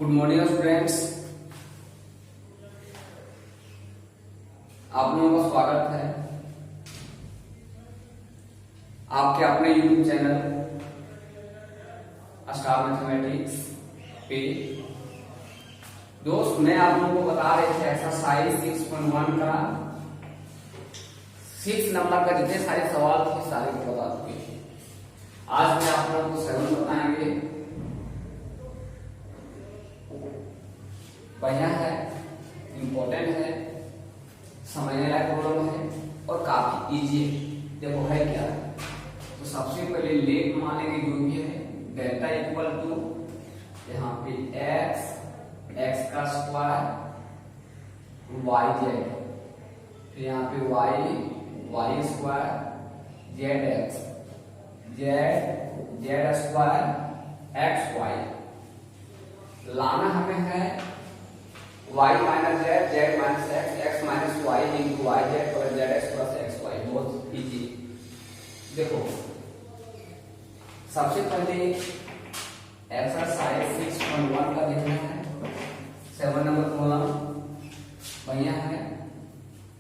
Good morning students, आप लोगों का स्वागत है आपके अपने यूट्यूब चैनल स्टार मैथमेटिक्स पे। दोस्त, मैं आप लोगों को बता रहे थे एक्सरसाइज 6.1 का 6 नंबर का जितने सारे सवाल थे सारे को बता चुके थे। आज मैं आप लोगों को 7 बताएंगे। बढ़िया है, इम्पोर्टेंट है, समझने लायक प्रॉब्लम है और काफी इजी है। देखो है क्या, तो सबसे पहले लेट मानेंगे जो भी है डेल्टा इक्वल टू यहाँ पे एक्स का स्क्वायर वाई जेड, फिर यहाँ पे y square z x z square x y. लाना हमें है y minus z minus x minus y into y z और z x plus x y. बहुत इजी। देखो सबसे पहले एक्सरसाइज 6.1 का देखना है। 7 नंबर प्रॉब्लम बढ़िया है,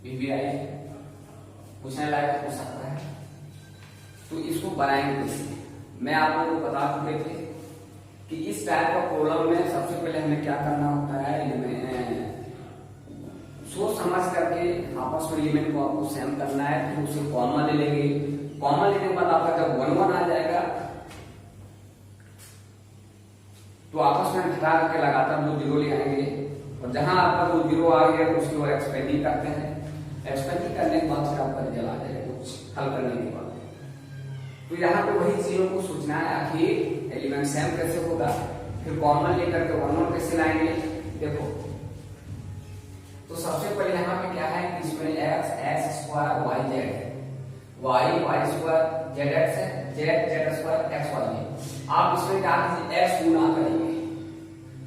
बीबीआई पूछने लायक हो सकता है, तो इसको बनाएंगे कैसे। मैं आप लोगों को बता चुके थे कि इस टाइप का प्रॉब्लम में सबसे पहले हमें क्या करना होता है, सोच समझ करके आपस में एलिमेंट को आपको सेम करना है, फिर उसे कॉमन ले लेंगे। कॉमन लेने के बाद आपका जब 1 आ जाएगा तो आपस में घटा करके लगातार 2 जीरो ले आएंगे और जहां आपका 2 जीरो आ गया तो उसकी ओर एक्सपेंडिंग करते हैं। एक्सपेंडिंग करने के बाद फिर आपका रिजल्ट आ जाएगा कुछ हल करने के बाद। तो यहाँ पे वही चीजों को सोचना है, आखिर एलिमेंट सेम कैसे होगा, फिर कॉमन लेकर के 1 कैसे लाएंगे। देखो तो सबसे पहले यहाँ पे क्या है कि इसमें x square y z y square z x है, जेड स्क्वायर एक्स वाई है। आप इसमें क्या कीजिए, एक्स गुना करेंगे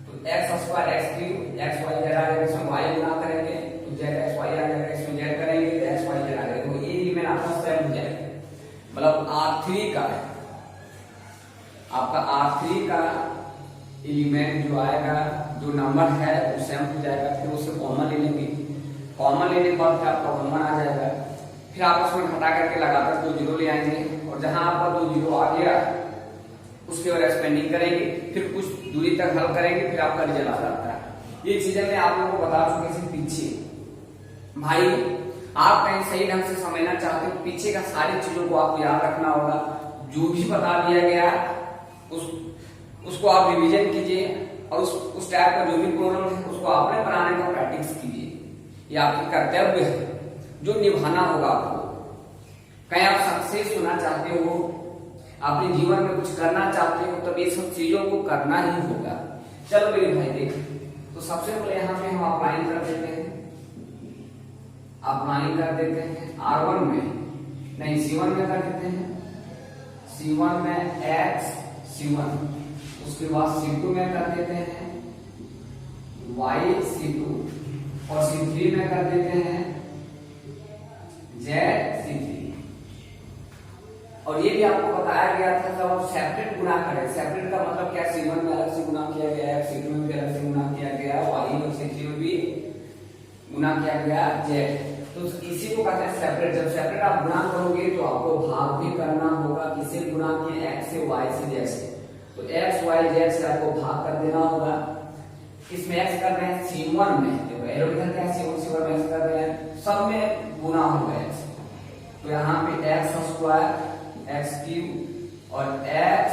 तो x square x cube x y z आ जाएगा। इसमें वाई गुना करेंगे तो जेड एक्स वाई आ जाएगा। इसमें जेड करेंगे तो एक्स वाई जेड आ जाएगा। तो ये एलिमेंट आपका सेम हो जाएगा, मतलब R3 का आपका R3 का एलिमेंट जो आएगा, जो नंबर है वो सेम हो जाएगा। फिर उसे कॉमन ले लेंगे, कॉमन लेने के बाद फिर आपका 1 आ जाएगा। फिर आप उसमें घटा करके लगाकर 2 जीरो ले आएंगे और जहां आपका 2 जीरो आ गया उसके और एक्सपेंडिंग करेंगे, फिर कुछ दूरी तक हल करेंगे, फिर आपका रिजल्ट आ जाता है। ये चीजें मैं आप लोगों को बता चुके थे पीछे। भाई आप कहीं सही ढंग से समझना चाहते हो, पीछे का सारी चीजों को आपको याद रखना होगा। जो भी बता दिया गया उसको आप रिवीजन कीजिए और उस टाइप का जो भी प्रॉब्लम है उसको आपने बनाने का प्रैक्टिस कीजिए। ये आपकी कर्तव्य है जो निभाना होगा आपको। कहीं आप सक्सेस होना चाहते हो, अपने जीवन में कुछ करना चाहते हो, तब ये सब चीजों को करना ही होगा। चलो मेरे भाई देख, तो सबसे पहले यहाँ पे हम अप्लाई कर देते हैं, अप्लाई कर देते हैं R1 में, नहीं C1 में कर देते हैं। C1 में x C1, उसके बाद C2 में कर देते हैं y C2 और C3 में कर देते हैं z C3। और ये भी आपको बताया गया था जब आप सेपरेट गुना करें। सेपरेट का मतलब क्या, C1 में अलग से गुना किया गया है, C2 में भी अलग से गुना किया गया, y और C3 में भी गुना किया गया z। तो इसी को कहते हैं सेपरेट। जब सेपरेट आप गुना करोगे तो आपको भाग भी करना होगा। किसे गुना किए, x से y से z से, तो x y z से आपको भाग कर देना होगा। इसमें x कर रहे हैं C1 में, देखो एरो करते हैं C1 में x कर रहे हैं, सब में गुना होगा x। तो यहाँ पे x स्क्वायर x क्यूब और x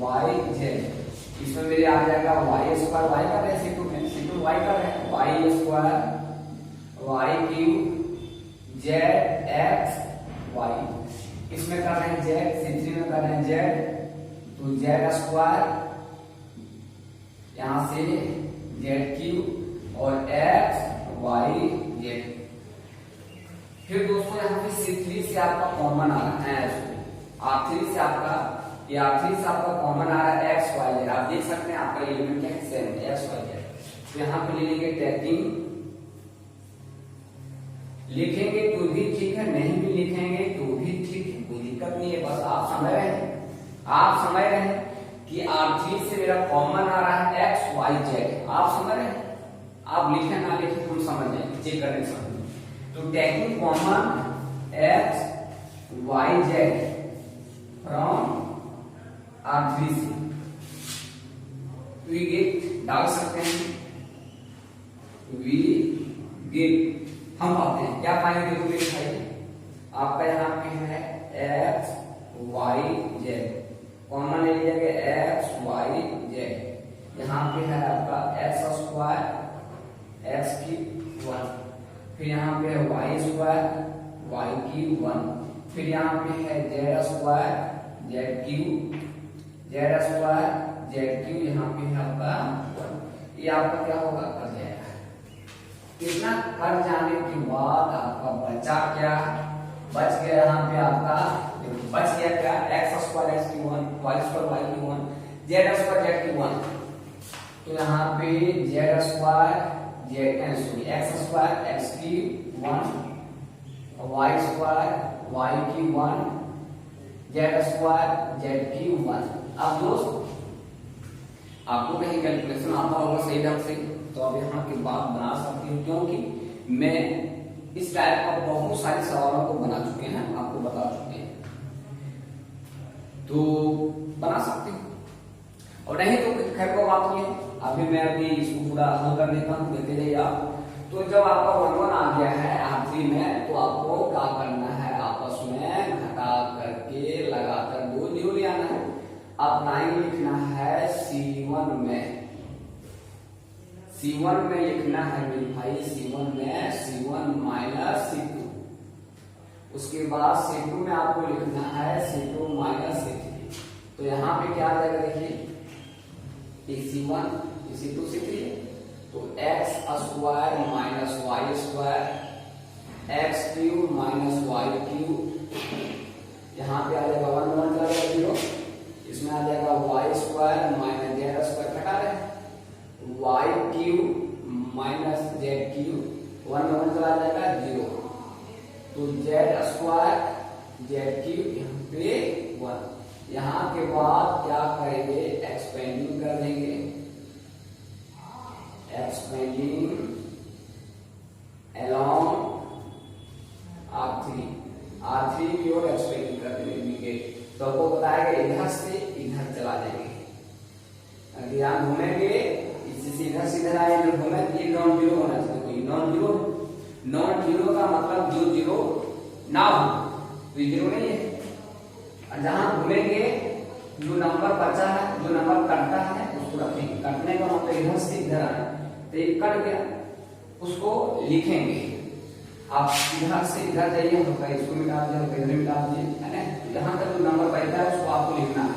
y z, इसमें मेरे आ जाएगा y स्क्वायर y कर रहे हैं C2 में, C2 y कर रहे हैं, y square y cube z x y, इसमें कर रहे हैं जेड, C3 में कर रहे हैं जेड, तो जेड स्क्वायर यहां से जेड क्यूब और एक्स वाई जेड। फिर दोस्तों यहाँ पे C3 से आपका कॉमन आ रहा है, R3 से आपका ये R3 से आपका कॉमन आ रहा है एक्स वाई जेड। आप देख सकते हैं आपका एलिमेंट क्या है, सेम एक्स वाई जेड। तो यहाँ पे ले लेंगे टैकिंग, लिखेंगे तो भी ठीक है, नहीं भी लिखेंगे तो भी ठीक है, कोई दिक्कत नहीं है। बस आप समझ रहे हैं, कि R3 से मेरा कॉमन आ रहा है एक्स वाई जेड। आप समझ रहे हैं? आप लिखे ना लिखे हम समझ जाएंगे, चेक करने समझ। तो taking common x y z from R3 से वी गेट, डाल सकते हैं वी गेट, हम पाते हैं क्या पाएंगे? देखो मेरे भाई, आपका यहाँ पे है एक्स वाई जेड, कॉमन ले लिया गया एक्स वाई जेड। यहाँ पे है आपका एक्स स्क्वायर एक्स की 1, फिर यहाँ पे है वाई स्क्वायर वाई की 1, फिर यहाँ पे है z square Z Q Z square Z Q, यहाँ पे है आपका 1। ये आपका क्या होगा? कट जाएगा। कितना कट जाने के बाद आपका बचा क्या? बच गया यहाँ पे आपका, बच गया क्या? एक्स स्क्वायर एक्स की 1, वाई स्क्वायर वाई की 1, जेड स्क्वायर जेड की 1। तो यहाँ पे Z square Z sorry x square x की 1, वाई स्क्वायर वाई की 1, जेड स्क्वायर जेड की 1। अब दोस्त आपको कहीं कैलकुलेशन आता होगा सही ढंग से, तो अब यहाँ की बात बना सकती हूँ, क्योंकि मैं इस टाइप का बहुत सारे सवालों को बना चुके हैं, आपको बता चुके हैं, तो बना सकते हैं। और नहीं तो खैर को बात नहीं है, अभी मैं अभी इसको पूरा हल कर देता हूँ, देखते जाइए आप। तो जब आपका 1 1 आ गया है R3 में, तो आपको क्या करना है? आपस में घटा करके लगाकर 2 0 ले आना है। अब 9 लिखना है C1 में, C1 में लिखना है मेरे भाई, C1 में C1 माइनस C2, उसके बाद C2 में आपको लिखना है C2 माइनस C3। तो यहाँ पे क्या आ जाएगा? देखिए C1 C2 C3, तो x square minus y square x cube minus y cube, यहाँ पे आ जाएगा 1 1 चला जाएगा 0, इसमें आ जाएगा y square minus z square, घटा रहे y cube minus z cube, 1 1 चला जाएगा 0, तो जेड स्क्वायर जेड क्यूब यहाँ पे 1। यहाँ के बाद क्या करेंगे? एक्सपेंडिंग कर देंगे, एक्सपेंडिंग अलोंग R3 की ओर एक्सपेंडिंग कर देंगे। तो आपको बताया इधर से इधर चला जाएंगे, अगर यहाँ घूमेंगे इससे इधर से इधर आए, इधर घूमे, ये नॉन जीरो होना चाहिए, कोई नॉन जीरो का मतलब जो जीरो ना हो, तो ये जीरो नहीं है। और जहां घूमेंगे जो नंबर बचा है, जो नंबर कटता है उसको रखेंगे, कटने का मतलब इधर से इधर आए, तो ये कट गया, उसको लिखेंगे। आप इधर से इधर जाइए, होगा इसको मिटा दीजिए, इधर मिटा दीजिए, है ना। यहाँ तक जो नंबर बचता है उसको आपको लिखना है,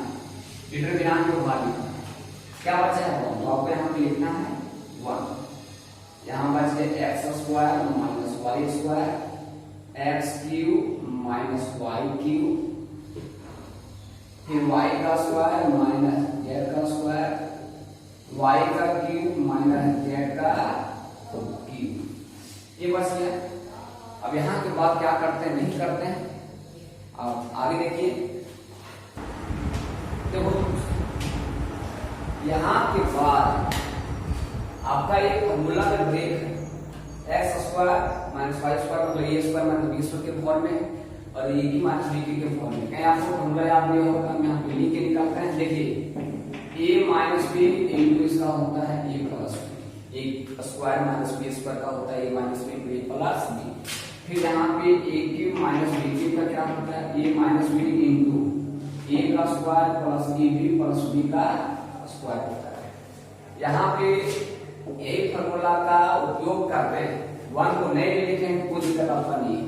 डिटरमिनेंट को बाहर लिखना है। क्या बचा है? 1, तो आपको यहाँ पे लिखना है 1। यहाँ बच गया x square minus y square x cube minus y cube, फिर वाई का स्क्वायर माइनस जेड का स्क्वायर, वाई का क्यूब माइनस जेड का क्यूब, ये बच गया। अब यहाँ के बाद क्या करते हैं? नहीं करते हैं, आप आगे देखिए। देखो यहाँ के बाद आपका एक फॉर्मूला में ब्रेक है, x square minus y square मतलब a square minus b square के फॉर्म में, और ए की माइनस बी के फॉर्म में। कहीं आपको फॉर्मूला याद नहीं होगा, हम यहाँ पे लिख के निकालते हैं। देखिए ए माइनस बी इंटू इसका होता है a plus b, a square minus b square का होता है a minus b into a plus b. फिर यहाँ पे a cube minus b cube का क्या होता है? A minus b into a का square plus a b plus b का स्क्वायर होता है। यहाँ पे यही फॉर्मूला का उपयोग करते हैं, 1 को नहीं लिखेंगे कोई दिक्कत आपका नहीं है,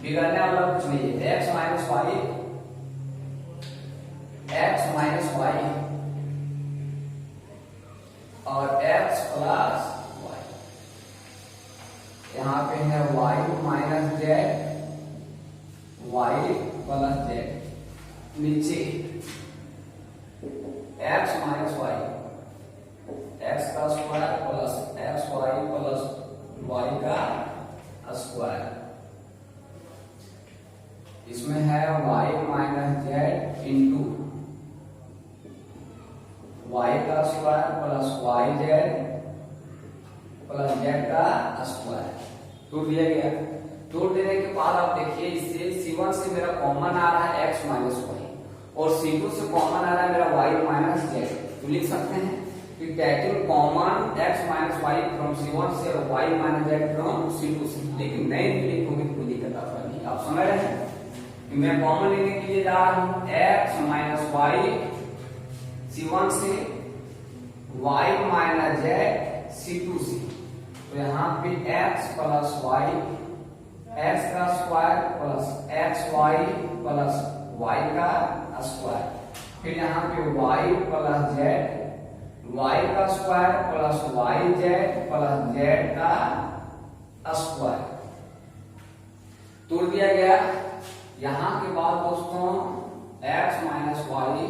बिगड़ने वाला कुछ नहीं है। एक्स माइनस वाई और एक्स प्लस वाई, यहाँ पे है y minus z y plus z, नीचे एक्स माइनस वाई एक्स का square plus x y plus y का स्क्वायर, इसमें है y minus z into y का square plus y z plus z का स्क्वायर तोड़ दिया गया। तोड़ देने के बाद आप देखिए इससे C1 से मेरा कॉमन आ रहा है x माइनस वाई और C2 से कॉमन आ रहा है मेरा y माइनस जेड। तो लिख सकते हैं कि taking common x minus y from C1 से और y minus Z from C2 से। लेकिन नहीं लिखोगे कोई दिक्कत आपका नहीं। आप समझ रहे हैं कि मैं कॉमन लेने के लिए जा रहा हूं x माइनस वाई C1 से y माइनस जेड C2 से। तो यहाँ पे x प्लस वाई x का square plus x y plus y का स्क्वायर, फिर यहाँ पे y प्लस जेड y का square plus y z plus z का स्क्वायर तोड़ दिया गया। यहाँ के बाद दोस्तों x minus y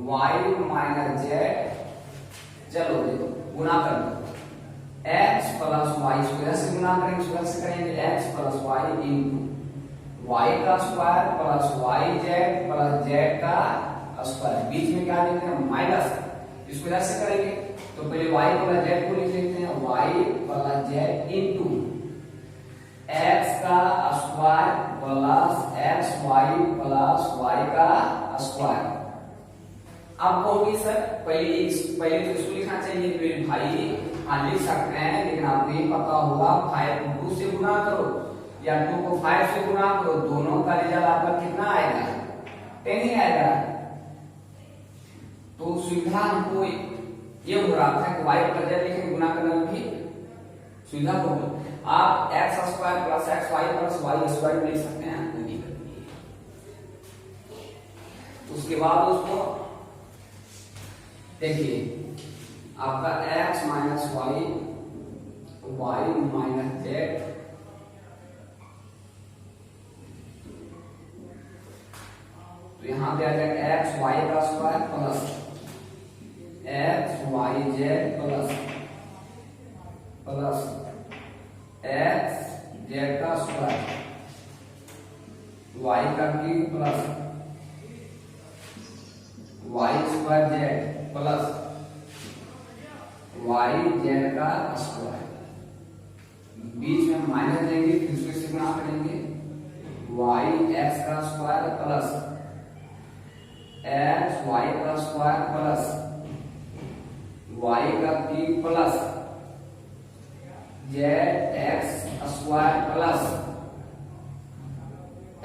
y minus z, चलो देखो गुना कर दो x प्लस वाई स्क्वायर से गुना करेंगे, स्क्वायर से करेंगे x plus y into y का square plus y z plus z का स्क्वायर। बीच में क्या लिखते हैं माइनस, स्क्वायर से करेंगे तो पहले y प्लस जेड को लिख लेते हैं y plus z into x का square plus x y plus y का स्क्वायर। अब कहोगे सर पहले तो इसको लिखना चाहिए मेरे भाई। हाँ लिख सकते हैं, लेकिन आपको ये पता होगा 5 को 2 से गुना करो या 2 को 5 से गुना करो, दोनों का रिजल्ट आपका कितना आएगा 10 ही आएगा। तो सुविधा हमको ये हो रहा था कि y प्लस जेड लिखेंगे, गुना करने में भी सुविधा होगी। आप x square plus x y plus y square लिख सकते हैं, कोई दिक्कत नहीं है। उसके बाद उसको देखिए आपका x minus y y minus z, तो यहां पे आ जाएगा एक्स वाई का square plus x y z plus plus x z का स्क्वायर वाई का cube plus y square z plus y z का स्क्वायर। बीच में माइनस देंगे फिर उसको से गुणा करेंगे वाई एक्स का स्क्वायर प्लस एक्स वाई का स्क्वायर प्लस वाई का cube plus z x square plus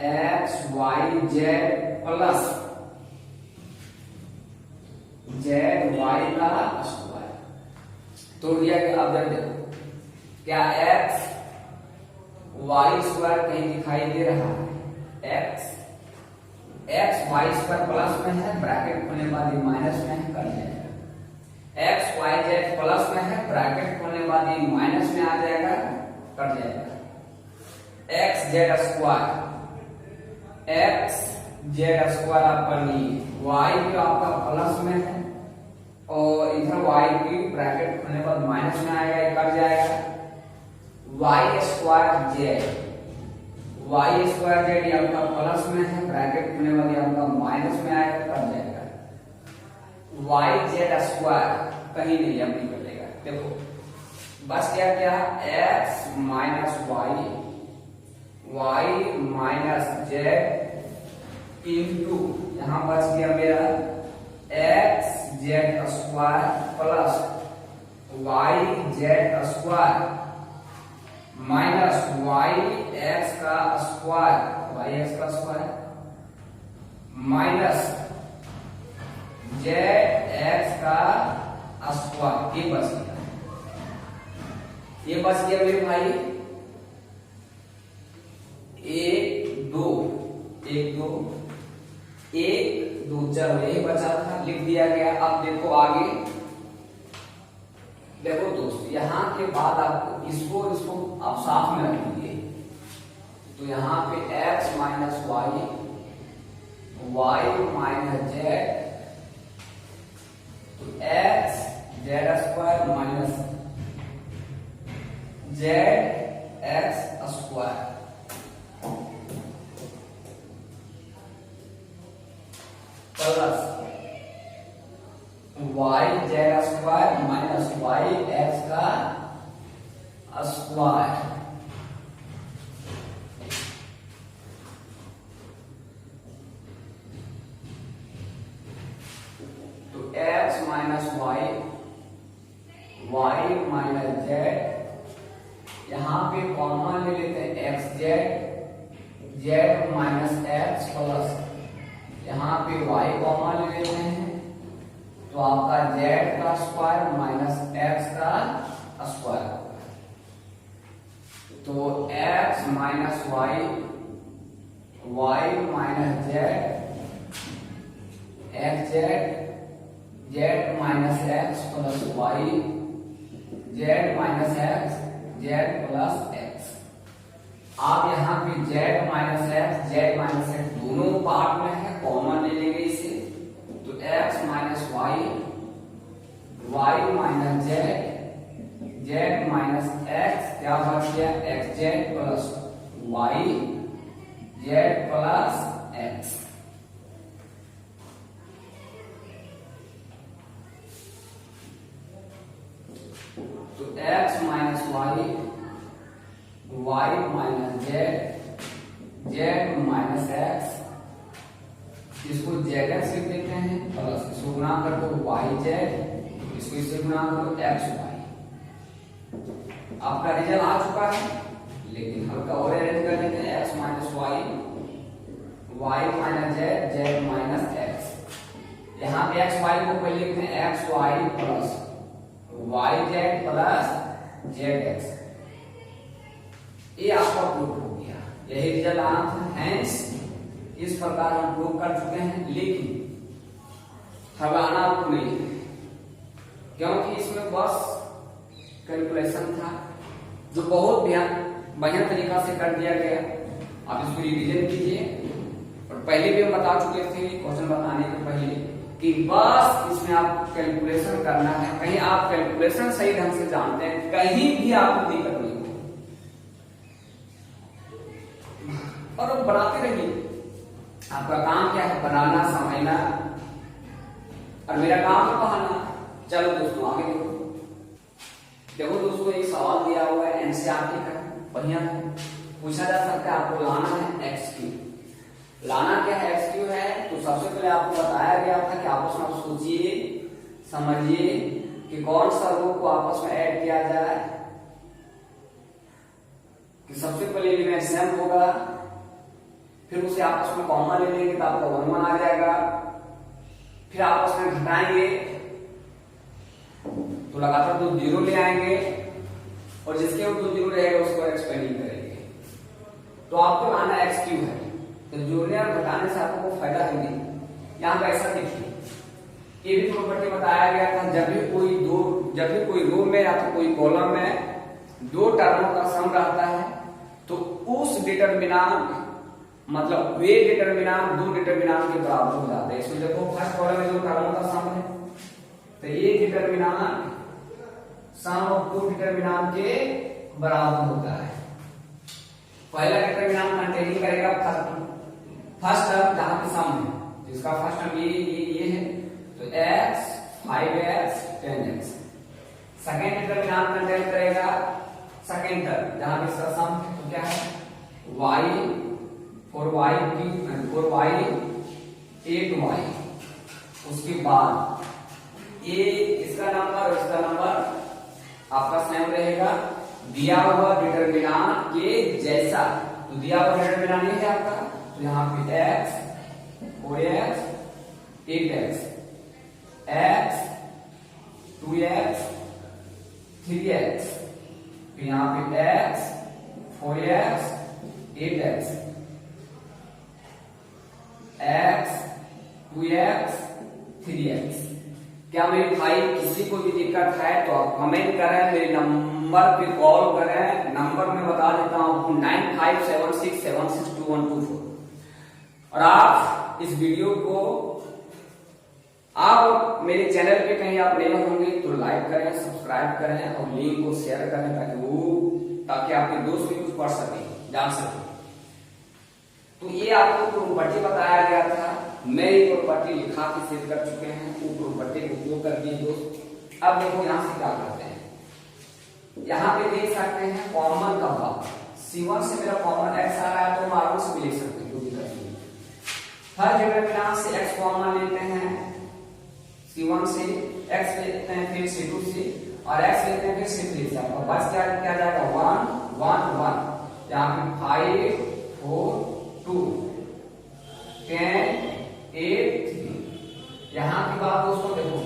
x y z plus Z Y का स्क्वायर तोड़ दिया गया। अब देखो क्या एक्स वाई स्क्वायर कहीं दिखाई दे रहा है? एक्स वाई स्क्वायर प्लस में है, ब्रैकेट खोलने के बाद ये माइनस में है, कर जाएगा। एक्स वाई जेड प्लस में है, ब्रैकेट खोलने के बाद ये माइनस में आ जाएगा, कट जाएगा। X z square x z square आप कर लीजिए, वाई भी आपका प्लस में है और इधर वाई की ब्रैकेट खोलने पर माइनस में आएगा, ये कट जाएगा। वाई स्क्वायर जेड ये आपका प्लस में है, ब्रैकेट खोलने वाली आपका माइनस में आएगा, कट जाएगा। वाई जेड स्क्वायर कहीं नहीं अब निकलेगा। देखो बस क्या क्या x minus y minus z into यहां बच गया मेरा x z square plus y z square minus y x का स्क्वायर माइनस जेड एक्स का स्क्वायर। ये बच गया मेरे भाई एक दो चलो यही बचा था, लिख दिया गया। अब देखो आगे, देखो दोस्त यहाँ के बाद आपको इसको आप साथ में रख लीजिए। तो यहाँ पे x minus y minus z, तो x z square minus z x square plus y z square minus y x का स्क्वायर। तो x minus y, y minus z, यहां पे कॉमन ले लेते हैं x z, z minus x plus यहाँ पे y कॉमन ले लेते हैं तो आपका z का स्क्वायर माइनस x का स्क्वायर होगा। तो x minus y, y minus z, x z, z minus x plus y, z minus x, z plus x. आप यहाँ पे z minus x, z minus x दोनों पार्ट में है, कॉमन ले लेंगे इसे। तो x minus y, y minus z, z minus x, क्या बच गया x z plus y z plus x. तो x minus y, y minus z, z minus x, इसको जेड एक्स लिख देते हैं प्लस इसको गुणा कर दो वाई जेड, इसको इससे गुणा करो एक्स वाई। आपका रिजल्ट आ चुका है, लेकिन हल्का और अरेंज कर देते हैं। X minus y, y minus z, z minus x. यहाँ पे एक्स वाई को पहले लिखते हैं x y plus y z plus z x. ये आपका प्रूफ हो गया, यही रिजल्ट आना था। हैंस इस प्रकार हम प्रूफ कर चुके हैं, लेकिन घबराना आपको नहीं है, क्योंकि इसमें बस कैलकुलेशन था जो बहुत बढ़िया तरीका से कर दिया गया। आप इसको रिवीजन कीजिए, और पहले भी हम बता चुके थे क्वेश्चन बताने के पहले कि बस इसमें आप कैलकुलेशन करना है। कहीं आप कैलकुलेशन सही ढंग से जानते हैं, कहीं भी आपको दिक्कत नहीं होगी, और वो बनाते रहिए। आपका काम क्या है, बनाना, समझना, और मेरा काम है पढ़ाना। चलो दोस्तों आगे देखो दोस्तों, एक सवाल दिया हुआ है एनसीईआरटी का, बढ़िया पूछा जा सकता है। आपको लाना है एक्स क्यू। लाना क्या है, एक्स क्यू है। तो सबसे पहले आपको बताया गया था कि आपस में सोचिए, समझिए कि कौन सा रो को आपस में ऐड किया जाए। कि सबसे पहले एलिमेंट सेम होगा, फिर उसे आपस में कॉमन ले लेंगे तो आपका 1 1 आ जाएगा। फिर आपस में घटाएंगे तो लगातार 2 0 ले आएंगे, और जिसके ऊपर 2 0 रहेगा उसको एक्सपेंडिंग करेंगे। तो आपको लाना एक्स क्यू है। तो जोड़ने और घटाने से आपको कोई फायदा है नहीं। यहाँ पे ऐसा देखिए, ये भी प्रॉपर्टी बताया गया था, जब भी कोई रो में या तो कोई कॉलम में 2 टर्मों का सम रहता है तो उस डिटरमिनेंट, मतलब वे डिटरमिनेंट 2 डिटरमिनेंट के बराबर हो जाते हैं। इसमें देखो फर्स्ट कॉलम में 2 टर्मों का सम है, तो ये डिटरमिनेंट सम ऑफ 2 डिटरमिनेंट के बराबर होता है। पहला डिटरमिनेंट कंटेनिंग करेगा फर्स्ट टर्म जहां पे सम है, जिसका फर्स्ट टर्म ये है, तो x 5x 10x। Second determinant contain करेगा सेकंड टर्म जहां पे इसका सम है, तो क्या है y 4y 8y। उसके बाद ये इसका नंबर और इसका नंबर आपका सेम रहेगा, दिया हुआ डिटरमिनेंट के जैसा। तो दिया हुआ डिटरमिनेंट ये है आपका, तो यहाँ पे x 4x 8x, x 2x 3x, फिर यहाँ पे x 4x 8x, x 2x 3x। क्या मेरे भाई किसी को भी दिक्कत है तो आप कमेंट करें, मेरे नंबर पे कॉल करें। नंबर में बता देता हूं 9576762124। और आप इस वीडियो को आप मेरे चैनल पे कहीं आप नए होंगे तो लाइक करें, सब्सक्राइब करें और लिंक को शेयर करें, ताकि आपके दोस्त भी कुछ पढ़ सके, जान सके। तो ये आपको प्रॉपर्टी बताया गया था मैं ये प्रॉपर्टी लिखा के सेव कर चुके हैं, वो प्रॉपर्टी को उपयोग कर दिए दोस्त। अब देखो यहाँ से क्या करते हैं, यहाँ पे देख सकते हैं कॉमन का भाव C1 से मेरा कॉमन x आ रहा है तो हम R1 से भी लिख सकते हैं, कोई दिक्कत नहीं। हर जगह में यहाँ से x कॉमन लेते हैं, C1 से x लेते हैं, फिर C2 से और x लेते हैं, फिर C3 से। और बस क्या क्या जाएगा 1 1 1, यहाँ पे 5 4 2 10 8 3। यहाँ की बात दोस्तों देखो,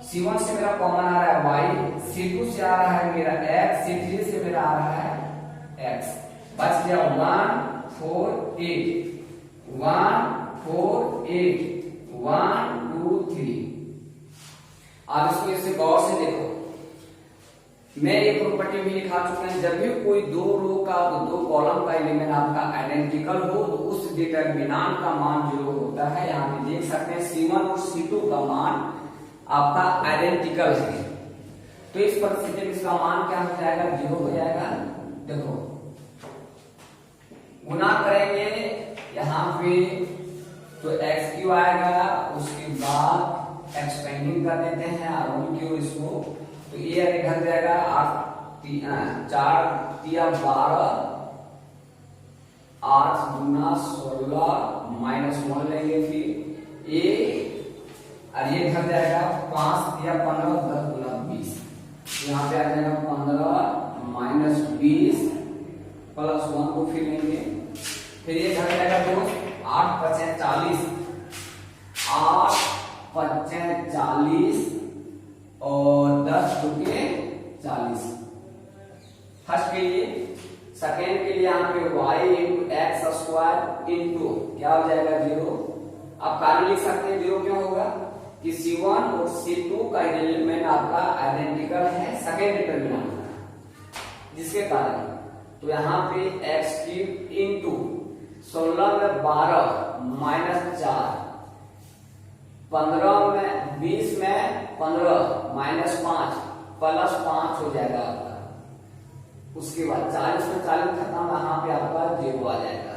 C1 से मेरा कॉमन आ रहा है y, C2 से आ रहा है मेरा x, C3 से मेरा आ रहा है x। बच गया 1 4 8 1 4 8 1 2 3। अब इसको इसे गौर से देखो, मैं एक प्रॉपर्टी भी लिखा चुका है, जब भी कोई दो रो का दो कॉलम का एलिमेंट आपका आइडेंटिकल हो तो उस डिटरमिनेंट का मान 0 होता है। यहाँ पे देख सकते हैं C1 और C2 का मान आपका आइडेंटिकल है, तो इस परिस्थिति में इसका मान क्या हो जाएगा 0 हो जाएगा। देखो गुना करेंगे यहाँ पे तो x³ आएगा, उसके बाद एक्सपेंडिंग कर देते हैं R1 की ओर इसको, तो ये घर जाएगा 4 3 12 8 गुना 16 माइनस 1 लेंगे, फिर ये और ये घर जाएगा 5 3 15 10 गुना 20, यहाँ पे आ जाएगा 15 माइनस 20 प्लस 1 को फिर लेंगे, फिर ये घर जाएगा दोस्त 8 5 40 8 5 40 और 10 दुके 40। फर्स्ट के लिए, सेकेंड के लिए यहाँ पे y into x square into क्या हो जाएगा 0। आप कारण लिख सकते हैं 0 क्यों होगा कि C1 और C2 का एलिमेंट आपका आइडेंटिकल है सेकेंड डिटरमिनेंट, जिसके कारण तो यहाँ पे x³ इंटू 16 में 12 माइनस 4 15 में 20 में 15 माइनस 5 प्लस 5 हो जाएगा आपका। उसके बाद 40 में 40 खत्म, यहाँ पे आपका 0 आ जाएगा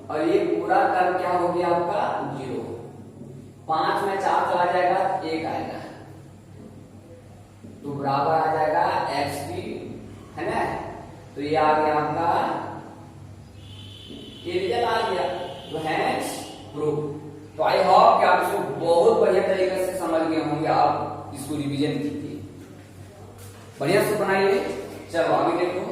और ये पूरा टर्म क्या हो गया आपका 0। 5 में 4 चला जाएगा 1 आएगा, तो बराबर आ जाएगा x³ है ना, तो ये आ गया आपका, ये रिजल्ट आ गया, तो हैंस प्रूफ। तो आई होप कि आप इसको बहुत बढ़िया तरीके से समझ गए होंगे, आप इसको रिवीजन कीजिए, बढ़िया से बनाइए। चलो आगे देखो,